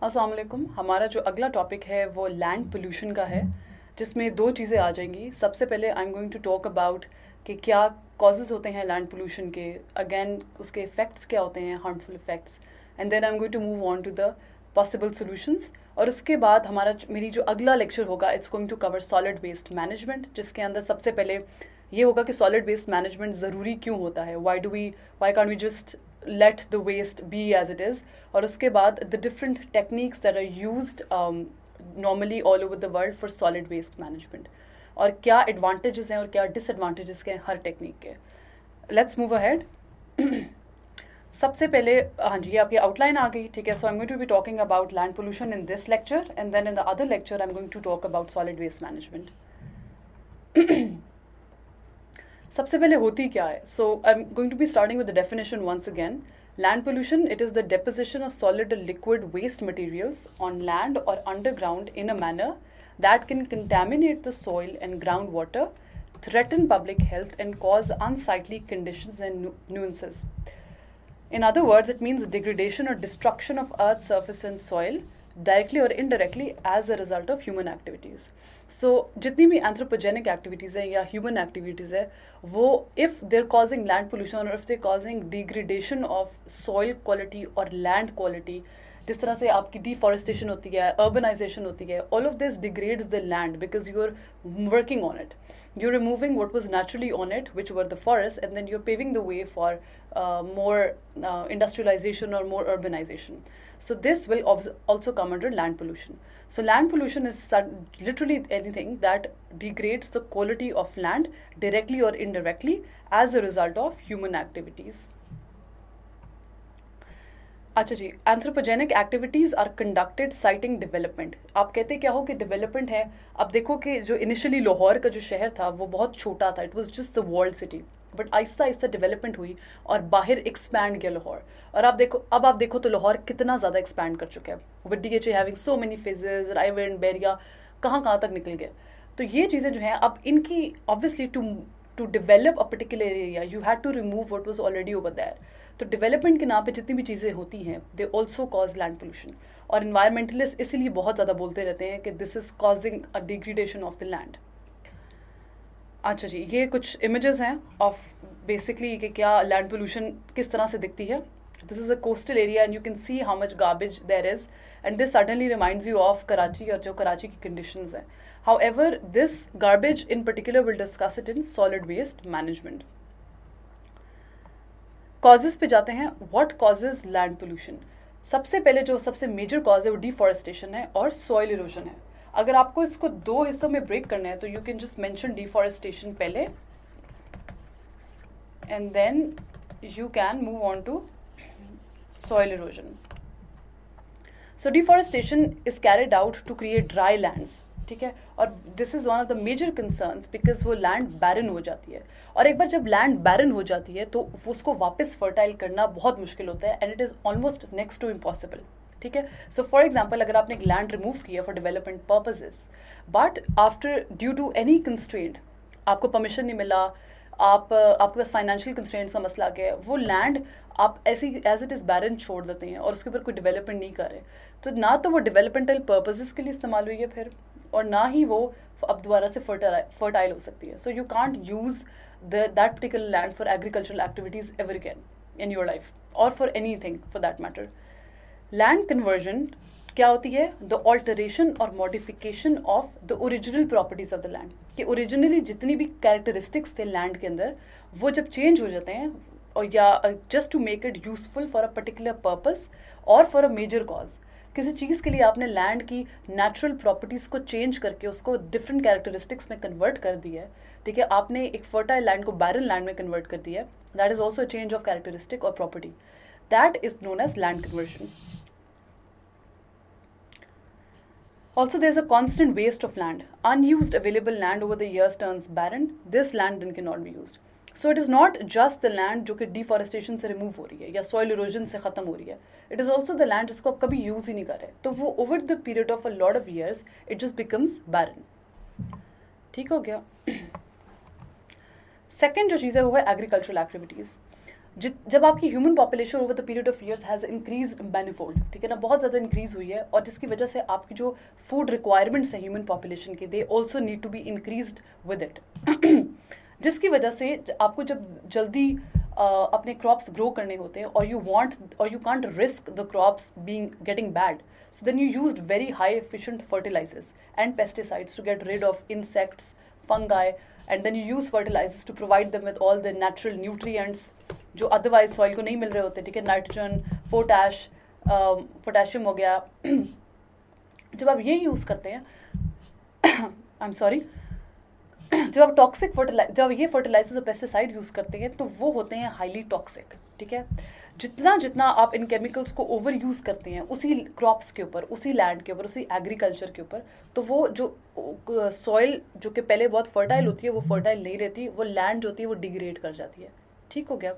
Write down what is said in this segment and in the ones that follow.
अस्सलाम वालेकुम। हमारा जो अगला टॉपिक है वो लैंड पोल्यूशन का है, जिसमें दो चीज़ें आ जाएंगी। सबसे पहले I am going to talk about कि क्या कॉजेज़ होते हैं लैंड पोल्यूशन के, अगेन उसके इफ़ेक्ट्स क्या होते हैं, harmful effects, and then I am going to move on to the possible solutions. और उसके बाद मेरी जो अगला लेक्चर होगा it's going to cover solid waste management, जिसके अंदर सबसे पहले ये होगा कि सॉलिड वेस्ट मैनेजमेंट ज़रूरी क्यों होता है, why can't we just let the waste be as it is, और उसके बाद the different techniques that are used normally all over the world for solid waste management, और क्या advantages हैं और क्या disadvantages के हैं हर टेक्निक के। Let's move ahead. सबसे पहले हाँ जी, ये आपकी आउटलाइन आ गई, ठीक है। So I am going to be talking about land pollution in this lecture, and then in the other lecture I am going to talk about solid waste management. सबसे पहले होती क्या है? So I am going to be starting with the definition once again. Land pollution, it is the deposition of solid or liquid waste materials on land or underground in a manner that can contaminate the soil and groundwater, threaten public health, and cause unsightly conditions and nuisances. In other words, it means degradation or destruction of earth's surface and soil, directly or indirectly as a result of human activities. So जितनी भी anthropogenic activities है या human activities है, वो if they're causing land pollution or if they're causing degradation of soil quality or land quality, जिस तरह से आपकी deforestation होती है, urbanization होती है, all of this degrades the land because you're working on it. You're removing what was naturally on it, which were the forests, and then you're paving the way for more industrialization or more urbanization. So this will also come under land pollution. So land pollution is literally anything that degrades the quality of land directly or indirectly as a result of human activities. अच्छा जी, anthropogenic activities are conducted citing development. आप कहते क्या हो कि development है। अब देखो कि जो इनिशियली लाहौर का जो शहर था वो बहुत छोटा था, it was just the world city, but Aahista Aahista development हुई और बाहर एक्सपैंड किया लाहौर। और अब आप देखो तो लाहौर कितना ज़्यादा एक्सपैंड कर चुका है, with DHA having so many phases, river and बैरिया कहाँ कहाँ तक निकल गए। तो ये चीज़ें जो हैं अब इनकी obviously to develop a particular area you had to remove what was already over there. तो डेवलपमेंट के नाम पे जितनी भी चीज़ें होती हैं they also cause land pollution, और इन्वायरमेंटलिस्ट इसीलिए बहुत ज़्यादा बोलते रहते हैं कि this is causing a degradation of the land. अच्छा जी, ये कुछ इमेजेस हैं ऑफ बेसिकली कि क्या लैंड पोल्यूशन किस तरह से दिखती है। This is a coastal area and you can see how much garbage there is, and this suddenly reminds you of Karachi और जो कराची की कंडीशंस हैं। However this garbage in particular will discuss it in solid waste management. Causes पे जाते हैं। What causes land pollution? सबसे पहले जो सबसे मेजर कॉज है वो डिफॉरेस्टेशन है और सॉइल इरोजन है। अगर आपको इसको दो हिस्सों में ब्रेक करना है तो you can just mention deforestation पहले and then you can move on to soil erosion. So deforestation is carried out to create dry lands, ठीक है, और this is one of the major concerns because वो land barren हो जाती है, और एक बार जब लैंड बैरन हो जाती है तो उसको वापस फर्टाइल करना बहुत मुश्किल होता है, and it is almost next to impossible, ठीक है। सो फॉर एग्जाम्पल, अगर आपने एक लैंड रिमूव किया for development purposes, but after due to any constraint आपको परमिशन नहीं मिला, आपके पास फाइनेंशियल कंस्ट्रेंट्स का मसला आ गया, वो लैंड आप ऐसी एज इट इज़ बैरन छोड़ देते हैं और उसके ऊपर कोई डेवलपमेंट नहीं कर रहे, तो ना तो वो डेवलपमेंटल पर्पजेज़ के लिए इस्तेमाल हुई है फिर, और ना ही वो अब दोबारा से फर्टाइल हो सकती है। So you can't use that particular land for agricultural activities ever again in your life और for anything for that matter. Land conversion क्या होती है? द ऑल्टरेशन और modification of the original properties of the land, कि originally जितनी भी characteristics थे land के अंदर वो जब चेंज हो जाते हैं, और या just to make it useful for a particular purpose और फॉर अ मेजर कॉज, किसी चीज़ के लिए आपने लैंड की नेचुरल प्रॉपर्टीज़ को चेंज करके उसको डिफरेंट कैरेक्टरिस्टिक्स में कन्वर्ट कर दिया है, ठीक है, आपने एक फर्टाइल लैंड को बैरन लैंड में कन्वर्ट कर दिया है, that is also a change of characteristic और property, that is known as land conversion. Also, there's a constant waste of land. Unused available land over the years turns barren. This land then cannot be used. So it is not just the land जो कि deforestation से remove हो रही है या soil erosion से ख़त्म हो रही है. It is also the land जिसको आप कभी use ही नहीं कर रहे. तो वो over the period of a lot of years, it just becomes barren. ठीक हो गया? Second जो चीज़ है वो है agricultural activities. जब आपकी human population over the period of years has increase manifold, ठीक है ना, बहुत ज़्यादा इंक्रीज हुई है, और जिसकी वजह से आपकी जो फूड रिक्वायरमेंट्स हैं ह्यूमन पॉपुलेशन के, they also need to be increased with it, जिसकी वजह से आपको जब जल्दी अपने क्रॉप्स ग्रो करने होते हैं, और you can't risk the crops being getting bad, so then you used very high efficient fertilizers and pesticides to get rid of insects, fungi, and then you use fertilizers to provide them with all the natural nutrients जो otherwise soil को नहीं मिल रहे होते, ठीक है, nitrogen, potash, potassium हो गया। जब आप ये यूज़ करते हैं आई एम सॉरी, जब आप जब ये फर्टिलाइजर्स और पेस्टिसाइड्स यूज़ करते हैं तो वो होते हैं हाईली टॉक्सिक, ठीक है। जितना आप इन केमिकल्स को ओवर यूज़ करते हैं उसी क्रॉप्स के ऊपर, उसी लैंड के ऊपर, उसी एग्रीकल्चर के ऊपर, तो वो जो सॉइल जो कि पहले बहुत फर्टाइल होती है वो फर्टाइल नहीं रहती, वो लैंड जो होती है वो डिग्रेड कर जाती है, ठीक हो गया।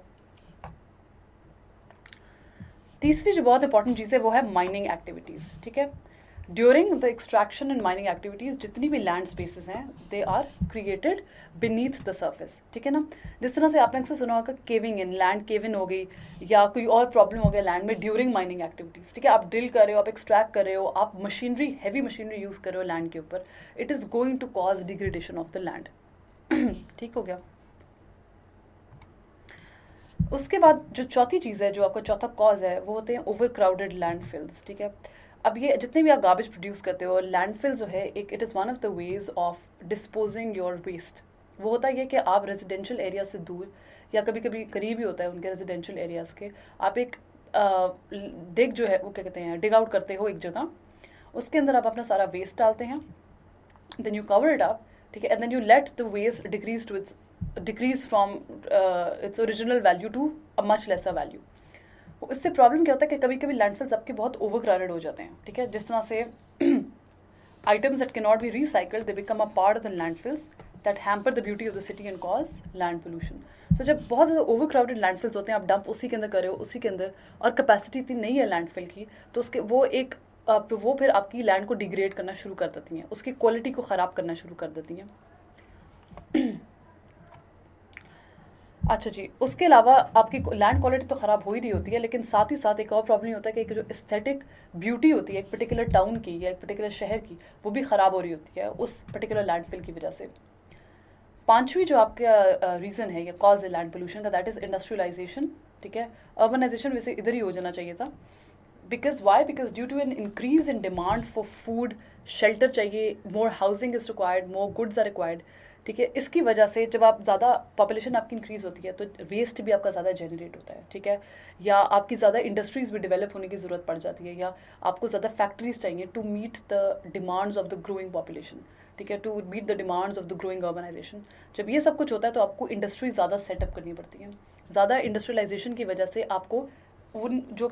तीसरी जो बहुत इंपॉर्टेंट चीज़ है वो है माइनिंग एक्टिविटीज़, ठीक है। During the extraction and mining activities जितनी भी लैंड स्पेसेस हैं they are created beneath the surface, ठीक है ना। जिस तरह से आपने अक्सर सुना होगा केविंग इन, लैंड केव इन हो गई, या कोई और प्रॉब्लम हो गया लैंड में ड्यूरिंग माइनिंग एक्टिविटीज़, ठीक है। आप ड्रिल कर रहे हो, आप एक्सट्रैक्ट कर रहे हो, आप मशीनरी, हैवी मशीनरी यूज़ कर रहे हो लैंड के ऊपर, it is going to cause degradation of the land, ठीक हो गया। उसके बाद जो चौथी चीज़ है, जो आपका चौथा कॉज है, वो होते हैं ओवर क्राउडेड लैंडफिल्स, ठीक है। अब ये जितने भी आप गार्बेज प्रोड्यूस करते हो, लैंडफिल जो है एक, it is one of the ways of disposing your waste. वो होता है कि आप रेजिडेंशियल एरिया से दूर, या कभी कभी करीब ही होता है उनके रेजिडेंशियल एरियाज़ के, आप एक डिग जो है वो क्या कहते हैं, डिग आउट करते हो एक जगह, उसके अंदर आप अपना सारा वेस्ट डालते हैं, then you cover it up, ठीक है, and then you let the waste decrease from its original value to a much lesser value. इससे प्रॉब्लम क्या होता है कि कभी कभी लैंडफिल्स आपके बहुत ओवर क्राउडेड हो जाते हैं, ठीक है, जिस तरह से items that can not be recycled they become a part of the landfills that hamper the beauty of the city and cause land pollution. So जब बहुत ज़्यादा ओवर क्राउडेड लैंडफिल्स होते हैं, आप डंप उसी के अंदर कर रहे हो, उसी के अंदर, और कैपेसिटी इतनी नहीं है लैंडफिल की, तो उसके वो फिर आपकी लैंड को डिग्रेड करना शुरू कर देती हैं, उसकी क्वालिटी को ख़राब करना शुरू कर देती हैं। अच्छा जी, उसके अलावा आपकी लैंड क्वालिटी तो ख़राब हो ही रही होती है, लेकिन साथ ही साथ एक और प्रॉब्लम होता है कि एक जो एस्थेटिक ब्यूटी होती है एक पर्टिकुलर टाउन की या एक पर्टिकुलर शहर की, वो भी ख़राब हो रही होती है उस पर्टिकुलर लैंडफिल की वजह से। पांचवी जो आपका रीज़न है या कॉज है लैंड पोल्यूशन का, दैट इज़ इंडस्ट्रियलाइजेशन, ठीक है। अर्बनाइजेशन वैसे इधर ही हो जाना चाहिए था, because why, because due to an increase in demand for food, shelter चाहिए, more housing is required, more goods are required, ठीक है। इसकी वजह से जब आप ज़्यादा पॉपुलेशन आपकी इंक्रीज़ होती है तो वेस्ट भी आपका ज़्यादा जनरेट होता है, ठीक है, या आपकी ज़्यादा इंडस्ट्रीज़ भी डेवलप होने की ज़रूरत पड़ जाती है, या आपको ज़्यादा फैक्ट्रीज चाहिए to meet the demands of the growing population, ठीक है, to meet the demands of the growing urbanization. जब ये सब कुछ होता है तो आपको इंडस्ट्री ज़्यादा सेटअप करनी पड़ती है। ज़्यादा इंडस्ट्रियलाइजेशन की वजह से आपको उन जो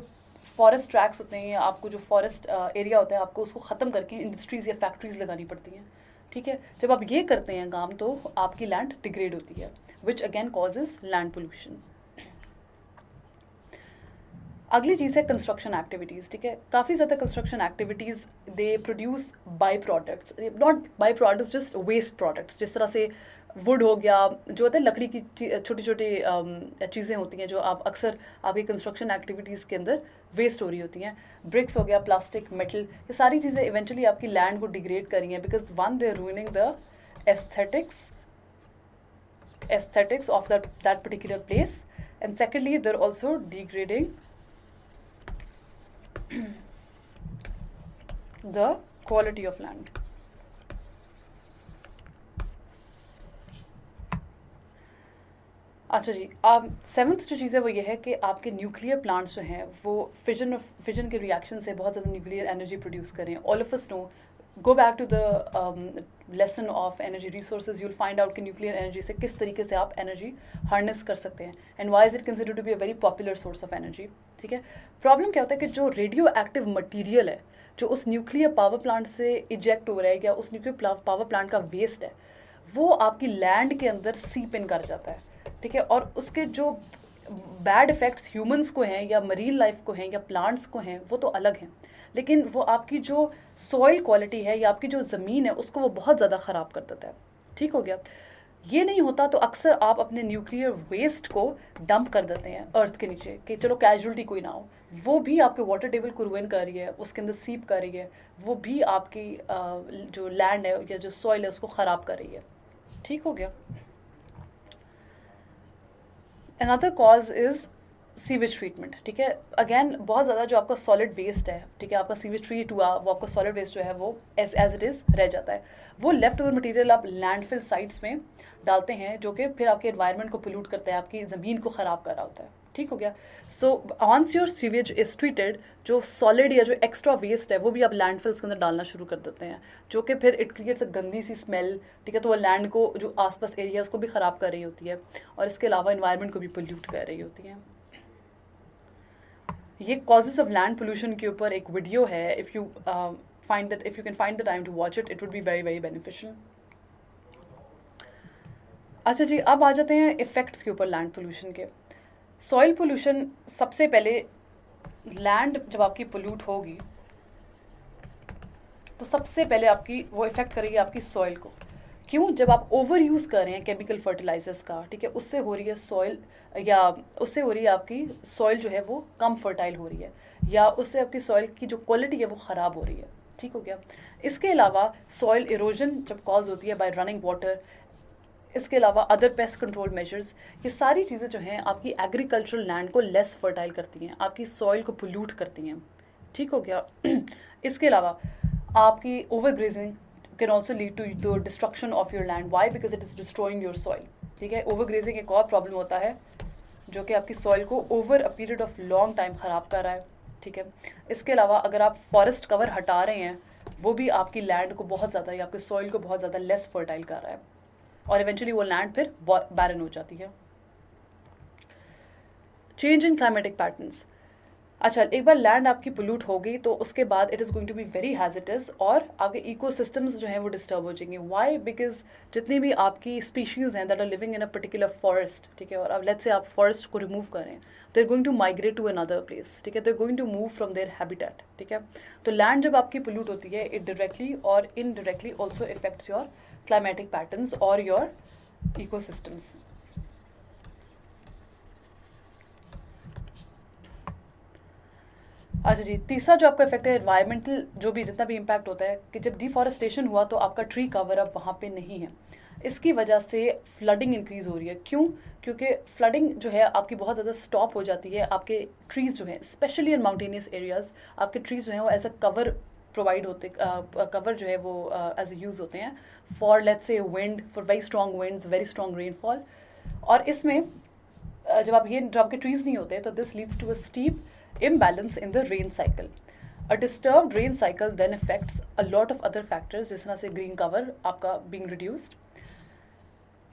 फॉरेस्ट ट्रैक्स होते हैं या आपको जो फॉरेस्ट एरिया होता है, आपको उसको ख़त्म करके इंडस्ट्रीज़ या फैक्ट्रीज़ लगानी पड़ती हैं, ठीक है। जब आप ये करते हैं काम तो आपकी लैंड डिग्रेड होती है, which again causes land pollution. अगली चीज़ है कंस्ट्रक्शन एक्टिविटीज़, ठीक है। काफ़ी ज़्यादा construction activities they produce by products, not by products, just waste products, जिस तरह से वुड हो गया, जो होता है लकड़ी की छोटी छोटी चीज़ें होती हैं जो आप अक्सर आपकी कंस्ट्रक्शन एक्टिविटीज़ के अंदर वेस्ट हो रही होती हैं, ब्रिक्स हो गया, प्लास्टिक, मेटल, ये सारी चीज़ें इवेंचुअली आपकी लैंड को डिग्रेड कर रही हैं, because one they are ruining the aesthetics of that particular place, and secondly they're also degrading the quality of land. अच्छा जी, सेवन्थ जो चीज़ है वो ये है कि आपके न्यूक्लियर प्लांट्स जो हैं वो फिजन के रिएक्शन से बहुत ज़्यादा न्यूक्लियर एनर्जी प्रोड्यूस करें। All of us know, go back to the lesson of energy resources, you'll find out कि न्यूक्लियर एनर्जी से किस तरीके से आप एनर्जी हार्नेस कर सकते हैं, and why is it considered to be a very popular source of energy, ठीक है। प्रॉब्लम क्या होता है कि जो रेडियो एक्टिव मटीरियल है जो उस न्यूक्लियर पावर प्लांट से इजेक्ट हो रहा है या उस न्यूक्लियर पावर प्लांट का वेस्ट है, वो आपकी लैंड के अंदर सीप इन कर जाता है, ठीक है। और उसके जो बैड इफ़ेक्ट्स ह्यूमंस को हैं या मरीन लाइफ को हैं या प्लांट्स को हैं वो तो अलग हैं, लेकिन वो आपकी जो सॉइल क्वालिटी है या आपकी जो ज़मीन है उसको वो बहुत ज़्यादा ख़राब कर देता है, ठीक हो गया। ये नहीं होता तो अक्सर आप अपने न्यूक्लियर वेस्ट को डंप कर देते हैं अर्थ के नीचे कि चलो कैजुअलिटी कोई ना हो, वो भी आपके वाटर टेबल को रुइन कर रही है, उसके अंदर सीप कर रही है, वो भी आपकी जो लैंड है या जो सॉइल है उसको ख़राब कर रही है। ठीक हो गया। Another cause is sewage treatment. ठीक है, अगेन बहुत ज़्यादा जो आपका सॉलिड वेस्ट है, ठीक है, आपका सीवेज ट्रीट हुआ, वो आपका सॉलिड वेस्ट जो है वो एज इट इज़ रह जाता है। वो लेफ्ट ओवर मटेरियल आप लैंडफिल साइट्स में डालते हैं जो कि फिर आपके एनवायरनमेंट को पोल्यूट करता है, आपकी ज़मीन को ख़राब कर रहा होता है। ठीक हो गया। सो ऑन्स योर सीवेज इज ट्रीटेड, जो सॉलिड या जो एक्स्ट्रा वेस्ट है वो भी आप लैंडफिल्स के अंदर डालना शुरू कर देते हैं, जो कि फिर इट क्रिएट्स अ गंदी सी स्मेल। ठीक है, तो वो लैंड को जो आसपास एरिया उसको भी ख़राब कर रही होती है और इसके अलावा एनवायरनमेंट को भी पोल्यूट कर रही होती है। ये कॉजेज ऑफ लैंड पोल्यूशन के ऊपर एक वीडियो है, if you can find the time to watch it, it would be very very beneficial. अच्छा जी, अब आ जाते हैं इफ़ेक्ट्स के ऊपर लैंड पोल्यूशन के। सॉइल पोल्यूशन, सबसे पहले लैंड जब आपकी पोल्यूट होगी तो सबसे पहले आपकी वो इफ़ेक्ट करेगी आपकी सॉइल को। क्यों? जब आप ओवर यूज़ कर रहे हैं केमिकल फर्टिलाइजर्स का, ठीक है, उससे हो रही है सॉइल, या उससे हो रही है आपकी सॉइल जो है वो कम फर्टाइल हो रही है, या उससे आपकी सॉइल की जो क्वालिटी है वो ख़राब हो रही है। ठीक हो गया। इसके अलावा सॉइल इरोजन जब कॉज होती है बाय रनिंग वाटर, इसके अलावा अदर पेस्ट कंट्रोल मेजर्स, ये सारी चीज़ें जो हैं आपकी एग्रीकल्चरल लैंड को लेस फर्टाइल करती हैं, आपकी सॉइल को पोल्यूट करती हैं। ठीक हो गया। इसके अलावा आपकी over grazing can also lead to the destruction of your land. Why? Because it is destroying your soil. ठीक है, ओवर ग्रेजिंग एक और प्रॉब्लम होता है जो कि आपकी सॉइल को over a period of long time ख़राब कर रहा है। ठीक है, इसके अलावा अगर आप फॉरेस्ट कवर हटा रहे हैं, वो भी आपकी लैंड को बहुत ज़्यादा या आपकी सॉइल को बहुत ज़्यादा लेस फर्टाइल कर रहा है और इवेंचुअली वो लैंड फिर बैरन हो जाती है। Change in climatic patterns. अच्छा, एक बार लैंड आपकी पोल्यूट हो गई तो उसके बाद it is going to be very hazardous और आपके इकोसिस्टम्स जो हैं वो डिस्टर्ब हो जाएंगे। वाई? बिकॉज जितनी भी आपकी स्पीशीज़ हैं that are living in a particular forest, ठीक है, और अब लेट्स से आप फॉरेस्ट को रिमूव करें, they are going to migrate to another place. ठीक है, they are going to move from their habitat. ठीक है, तो लैंड जब आपकी पोल्यूट होती है, इट डायरेक्टली और indirectly also affects your climatic patterns और योर इकोसिस्टम्स। अच्छा जी, तीसरा जो आपका इफेक्ट है एनवायरमेंटल, जो भी जितना भी इम्पैक्ट होता है कि जब डिफॉरेस्टेशन हुआ तो आपका ट्री कवर अब वहाँ पे नहीं है, इसकी वजह से फ्लडिंग इंक्रीज़ हो रही है। क्यों? क्योंकि फ्लडिंग जो है आपकी बहुत ज़्यादा स्टॉप हो जाती है। आपके ट्रीज़ जो हैं, स्पेशली इन माउंटेनियस एरियाज़, आपके ट्रीज़ जो हैं वो एज अ कवर प्रोवाइड होते, कवर जो है वो एज ए यूज़ होते हैं for let's say wind, for very strong winds, very strong rainfall. और इसमें जब आपके ट्रीज़ नहीं होते तो this leads to a steep imbalance in the rain cycle. A disturbed rain cycle then affects a lot of other factors, जिस तरह से green cover आपका being reduced।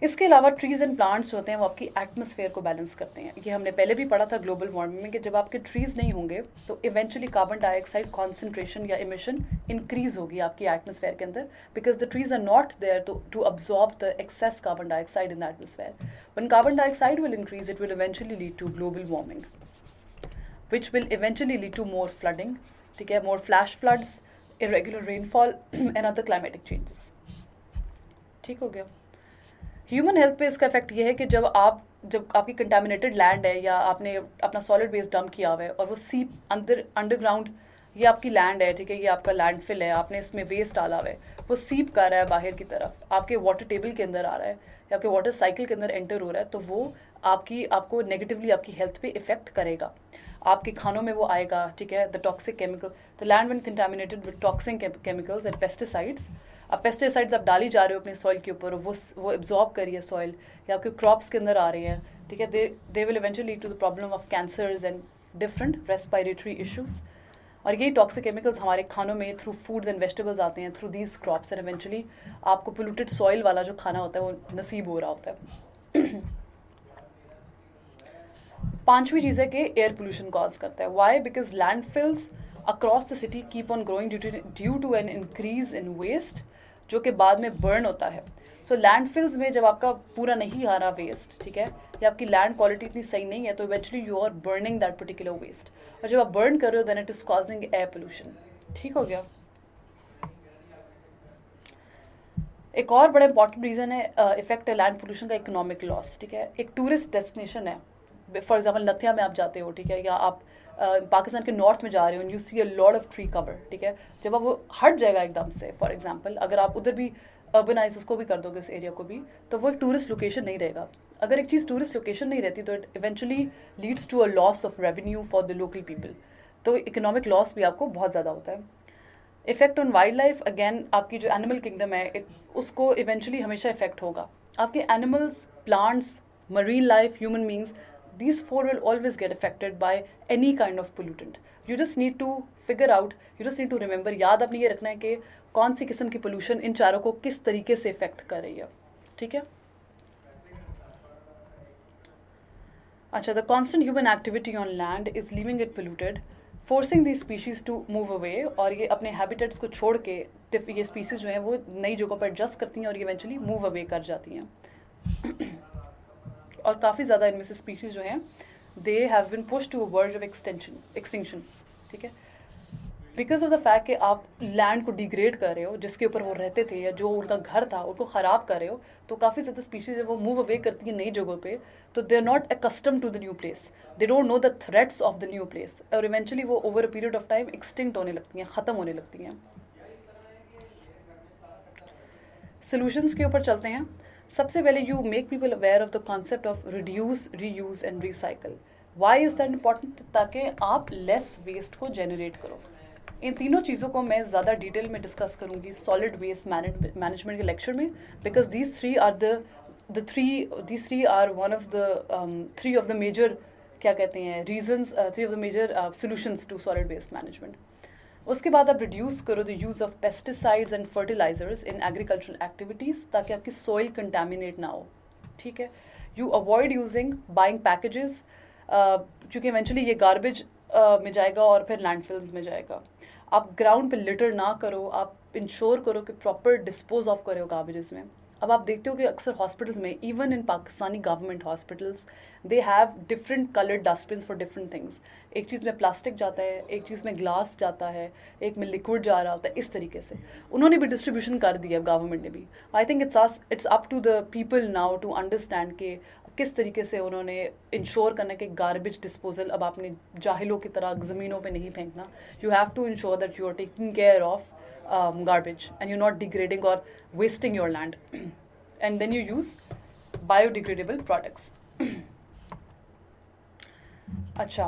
इसके अलावा ट्रीज एंड प्लांट्स होते हैं वो आपकी एटमॉस्फेयर को बैलेंस करते हैं। ये हमने पहले भी पढ़ा था ग्लोबल वार्मिंग में कि जब आपके ट्रीज नहीं होंगे तो इवेंचुअली कार्बन डाइऑक्साइड कॉन्सेंट्रेशन या इमिशन इंक्रीज होगी आपकी एटमॉस्फेयर के अंदर, because the trees are not there to absorb the excess carbon dioxide in the atmosphere. When carbon dioxide will increase, it will eventually lead to global warming, which will eventually lead to more flooding, ठीक है, more flash floods, irregular rainfall and other climatic changes। ठीक हो गया। Human health पे इसका effect ये है कि जब आपकी कंटामिनेटेड लैंड है या आपने अपना सॉलिड वेस्ट डंप किया हुआ है और वो सीप अंडरग्राउंड, ये आपकी लैंड है, ठीक है, ये आपका लैंडफिल है, आपने इसमें वेस्ट डाला हुआ है, वो सीप कर रहा है बाहर की तरफ, आपके वाटर टेबल के अंदर आ रहा है या आपके वाटर साइकिल के अंदर एंटर हो रहा है, तो वो आपको नेगेटिवली आपकी हेल्थ पे इफेक्ट करेगा। आपके खानों में वो आएगा, ठीक है, the toxic chemical, the land when contaminated with toxic chemicals and pesticides. अब पेस्टिसाइड्स आप डाल ही जा रहे हो अपने सॉइल के ऊपर, वो एब्जॉर्ब करिए सॉइल या आपके क्रॉप्स के अंदर आ रहे हैं, ठीक है, they will eventually lead to the problem of cancers and different respiratory issues. और यही टॉक्सिक केमिकल्स हमारे खानों में थ्रू फूड्स एंड वेजिटेबल्स आते हैं, through these crops, and eventually आपको पोल्यूटेड सॉइल वाला जो खाना होता है वो नसीब हो रहा होता है। पांचवी चीज़ है कि एयर पोल्यूशन कॉज करता है। Why? Because landfills across the city keep on growing due to an increase in waste, जो कि बाद में बर्न होता है। सो लैंडफिल्स में जब आपका पूरा नहीं आ रहा वेस्ट, ठीक है, या आपकी लैंड क्वालिटी इतनी सही नहीं है, तो eventually you are burning that particular waste, और जब आप बर्न कर रहे हो then it is causing air pollution. ठीक हो गया। एक और बड़ा इंपॉर्टेंट रीज़न है इफेक्ट है लैंड पोल्यूशन का, इकोनॉमिक लॉस, ठीक है। एक टूरिस्ट डेस्टिनेशन है, फॉर एग्जांपल नथिया में आप जाते हो, ठीक है, या आप पाकिस्तान के नॉर्थ में जा रहे हो, you see a lot of tree cover, ठीक है। जब आप वो हट जाएगा एकदम से, फॉर एग्जांपल अगर आप उधर भी अर्बनाइज उसको भी कर दोगे, उस एरिया को भी, तो वो एक टूरिस्ट लोकेशन नहीं रहेगा। अगर एक चीज़ टूरिस्ट लोकेशन नहीं रहती तो it eventually leads to a loss of revenue for the local people, तो इकोनॉमिक लॉस भी आपको बहुत ज़्यादा होता है। Effect on wildlife, again आपकी जो एनिमल किंगडम है उसको इवेंचुअली हमेशा इफेक्ट होगा। आपके animals, plants, marine life, human beings, these four will always get affected by any kind of pollutant. You just need to figure out, you just need to remember, याद आपने ये रखना है कि कौन सी किस्म की पोल्यूशन इन चारों को किस तरीके से इफेक्ट कर रही है, ठीक है। अच्छा, the constant human activity on land is leaving it polluted, forcing the species to move away, और ये अपने हैबिटेट्स को छोड़ के ये स्पीसीज़ जो हैं वो नई जगहों पर एडजस्ट करती हैं और ये इवेंचुअली मूव अवे कर जाती हैं। और काफ़ी ज़्यादा इनमें से स्पीशीज़ जो हैं they have been push to a verge of extinction, ठीक है, बिकॉज ऑफ द फैक्ट कि आप लैंड को डिग्रेड कर रहे हो, जिसके ऊपर वो रहते थे या जो उनका घर था उनको ख़राब कर रहे हो, तो काफ़ी ज़्यादा स्पीशीज़ जब वो मूव अवे करती हैं नई जगहों पे, तो they are not accustom to the new place, they don't know the threats of the new place, और इवेंचुअली वो over a period of time extinct होने लगती हैं, ख़त्म होने लगती हैं। सोल्यूशंस के ऊपर चलते हैं। सबसे पहले you make people aware of the concept of reduce, reuse and recycle. Why is that important? ताकि आप लेस वेस्ट को जनरेट करो। इन तीनों चीज़ों को मैं ज़्यादा डिटेल में डिस्कस करूँगी सॉलिड वेस्ट मैनेजमेंट के लेक्चर में, because these three are one of the three of the major, क्या कहते हैं, reasons, three of the major solutions to solid waste management. उसके बाद आप रिड्यूस करो the use of pesticides and fertilisers in agricultural activities, ताकि आपकी soil contaminate ना हो, ठीक है। You avoid using buying packages, क्योंकि इवेंचुअली ये गार्बेज में जाएगा और फिर लैंडफिल्स में जाएगा। आप ग्राउंड पे लिटर ना करो, आप इंश्योर करो कि प्रॉपर डिस्पोज ऑफ करो गार्बेजेस में। अब आप देखते हो कि अक्सर हॉस्पिटल्स में, even in Pakistani government hospitals, they have different coloured dustbins for different things. एक चीज़ में प्लास्टिक जाता है, एक चीज़ में ग्लास जाता है, एक में लिक्विड जा रहा होता है, इस तरीके से उन्होंने भी डिस्ट्रीब्यूशन कर दिया गवर्नमेंट ने भी। I think it's up to the people now to understand के किस तरीके से उन्होंने इंश्योर करना कि गार्बेज डिस्पोजल अब आपने जाहिलों की तरह ज़मीनों पे नहीं फेंकना। You have to ensure that you are taking care of garbage and you're not degrading or wasting your land and then you use biodegradable products. अच्छा,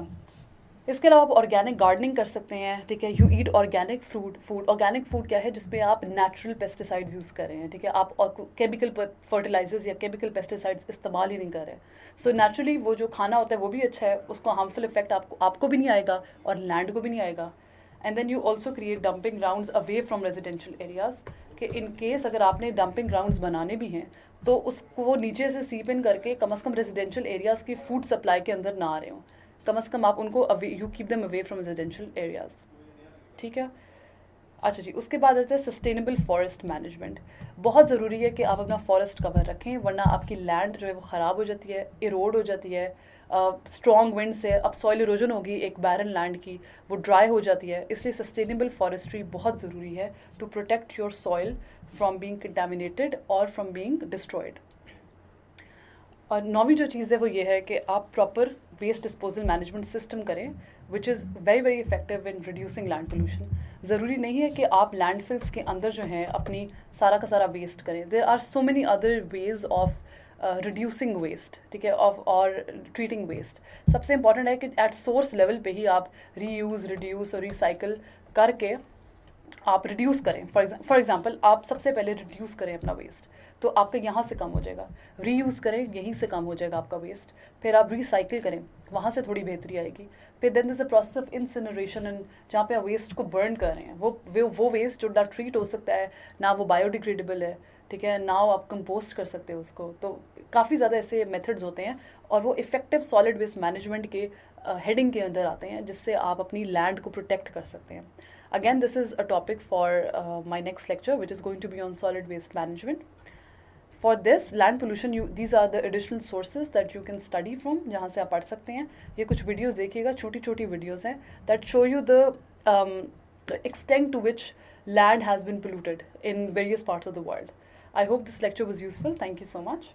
इसके अलावा आप ऑर्गेनिक गार्डनिंग कर सकते हैं, ठीक है। You eat organic food. Organic food क्या है? जिसपे आप नेचुरल पेस्टिसाइड्स यूज़ कर रहे हैं, ठीक है। आप केमिकल फर्टिलाइजर्स या केमिकल पेस्टिसाइड्स इस्तेमाल ही नहीं कर रहे हैं। सो नेचुरली वो जो खाना होता है वो भी अच्छा है, उसको हार्मफुल इफेक्ट आपको भी नहीं आएगा और लैंड को भी नहीं आएगा। And then you also create dumping grounds away from residential areas, कि इन केस अगर आपने डंपिंग ग्राउंड्स बनाने भी हैं तो उसको नीचे से सीप इन करके कम से कम रेजिडेंशियल एरियाज़ की फूड सप्लाई के अंदर ना आ रहे हों, कम से कम आप उनको away, you keep them away from residential areas, ठीक है। अच्छा जी, उसके बाद आता है सस्टेनेबल फॉरेस्ट मैनेजमेंट। बहुत ज़रूरी है कि आप अपना फॉरेस्ट कवर रखें, वरना आपकी लैंड जो है वो ख़राब हो जाती है, इरोड हो जाती है, स्ट्रॉन्ग विंड से अब सॉइल इरोजन होगी एक बैरन लैंड की, वो ड्राई हो जाती है। इसलिए सस्टेनेबल फॉरेस्ट्री बहुत ज़रूरी है to protect your soil from being contaminated और फ्रॉम बीइंग डिस्ट्रॉयड। और नौवीं जो चीज़ है वो ये है कि आप proper waste disposal management system करें, which is very very effective in reducing land pollution. ज़रूरी नहीं है कि आप लैंडफिल्स के अंदर जो हैं अपनी सारा का सारा वेस्ट करें। There are so many other ways of reducing waste, ठीक है, ऑफ और ट्रीटिंग वेस्ट। सबसे इंपॉर्टेंट है कि एट सोर्स लेवल पे ही आप रीयूज़, रिड्यूस और रिसाइकल करके आप रिड्यूस करें। फॉर एग्जांपल आप सबसे पहले रिड्यूस करें अपना वेस्ट, तो आपका यहाँ से कम हो जाएगा। रीयूज़ करें, यहीं से कम हो जाएगा आपका वेस्ट। फिर आप रिसाइकिल करें, वहाँ से थोड़ी बेहतरी आएगी। फिर then this a process of incineration, and जहाँ पे आप वेस्ट को बर्न कर रहे हैं वो वेस्ट जो ना ट्रीट हो सकता है, ना वो बायोडिग्रेडेबल है, ठीक है, ना आप कंपोस्ट कर सकते हो उसको। तो काफ़ी ज़्यादा ऐसे मेथड्स होते हैं और वो इफ़ेक्टिव सॉलिड वेस्ट मैनेजमेंट के हेडिंग के अंदर आते हैं, जिससे आप अपनी लैंड को प्रोटेक्ट कर सकते हैं। Again this is a topic for my next lecture which is going to be on solid waste management. For this land pollution, these are the additional sources that you can study from, जहाँ से आप पढ़ सकते हैं। ये कुछ videos देखिएगा, छोटी छोटी वीडियोस हैं that show you the extent to which land has been polluted in various parts of the world. I hope this lecture was useful. Thank you so much.